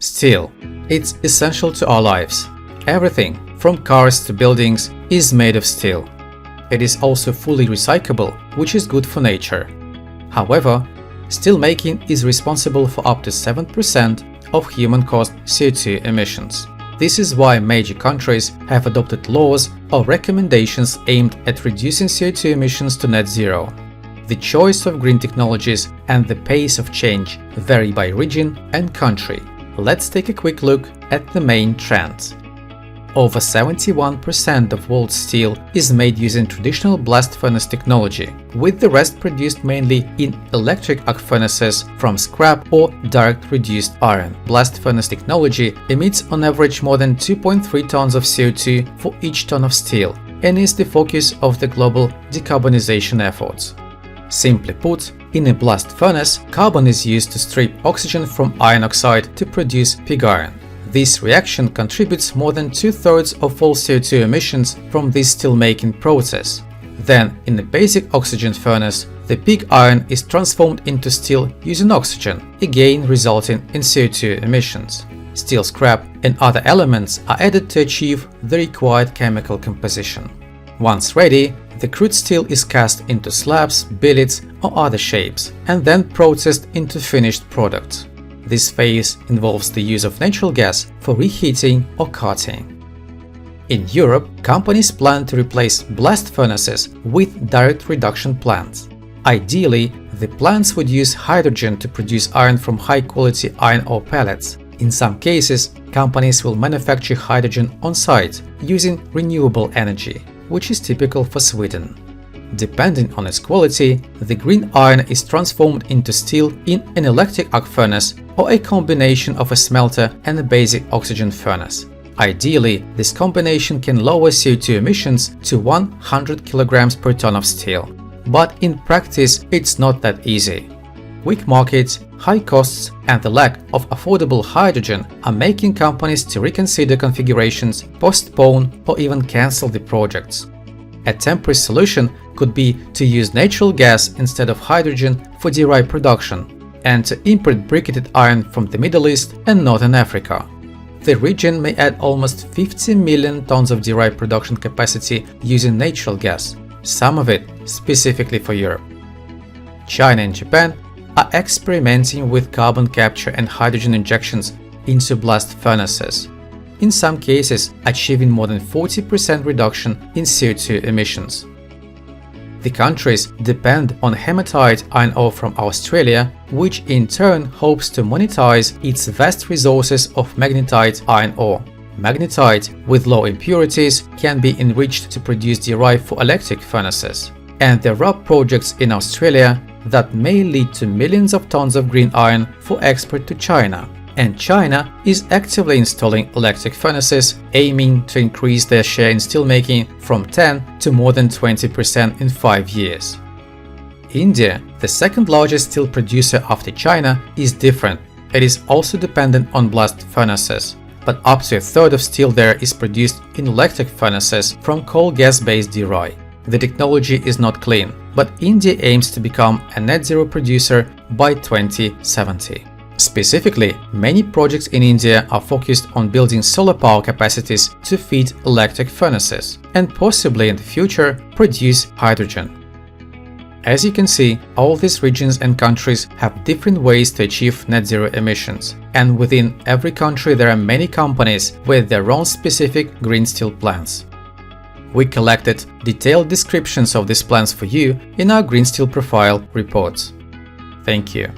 Steel. It's essential to our lives. Everything, from cars to buildings, is made of steel. It is also fully recyclable, which is good for nature. However, steelmaking is responsible for up to 7% of human-caused CO2 emissions. This is why major countries have adopted laws or recommendations aimed at reducing CO2 emissions to net zero. The choice of green technologies and the pace of change vary by region and country. Let's take a quick look at the main trends. Over 71% of world steel is made using traditional blast furnace technology, with the rest produced mainly in electric arc furnaces from scrap or direct reduced iron. Blast furnace technology emits on average more than 2.3 tons of CO2 for each ton of steel and is the focus of the global decarbonization efforts. Simply put, in a blast furnace, carbon is used to strip oxygen from iron oxide to produce pig iron. This reaction contributes more than 2/3 of all CO2 emissions from this steelmaking process. Then, in a basic oxygen furnace, the pig iron is transformed into steel using oxygen, again resulting in CO2 emissions. Steel scrap and other elements are added to achieve the required chemical composition. Once ready, the crude steel is cast into slabs, billets, or other shapes, and then processed into finished products. This phase involves the use of natural gas for reheating or cutting. In Europe, companies plan to replace blast furnaces with direct reduction plants. Ideally, the plants would use hydrogen to produce iron from high-quality iron ore pellets. In some cases, companies will manufacture hydrogen on-site using renewable energy, which is typical for Sweden. Depending on its quality, the green iron is transformed into steel in an electric arc furnace or a combination of a smelter and a basic oxygen furnace. Ideally, this combination can lower CO2 emissions to 100 kilograms per ton of steel. But in practice, it's not that easy. Weak markets, high costs, and the lack of affordable hydrogen are making companies to reconsider configurations, postpone, or even cancel the projects. A temporary solution could be to use natural gas instead of hydrogen for DRI production and to import briquetted iron from the Middle East and Northern Africa. The region may add almost 50 million tons of DRI production capacity using natural gas, some of it specifically for Europe. China and Japan are experimenting with carbon capture and hydrogen injections into blast furnaces, in some cases achieving more than 40% reduction in CO2 emissions. The countries depend on hematite iron ore from Australia, which in turn hopes to monetize its vast resources of magnetite iron ore. Magnetite with low impurities can be enriched to produce DRI for electric furnaces, and there are projects in Australia that may lead to millions of tons of green iron for export to China. And China is actively installing electric furnaces, aiming to increase their share in steelmaking from 10 to more than 20% in 5 years. India, the second largest steel producer after China, is different. It is also dependent on blast furnaces, but up to a third of steel there is produced in electric furnaces from coal gas-based DRI. The technology is not clean, but India aims to become a net zero producer by 2070. Specifically, many projects in India are focused on building solar power capacities to feed electric furnaces and possibly in the future produce hydrogen. As you can see, all these regions and countries have different ways to achieve net zero emissions, and within every country there are many companies with their own specific green steel plans. We collected detailed descriptions of these plans for you in our Green Steel Profile reports. Thank you.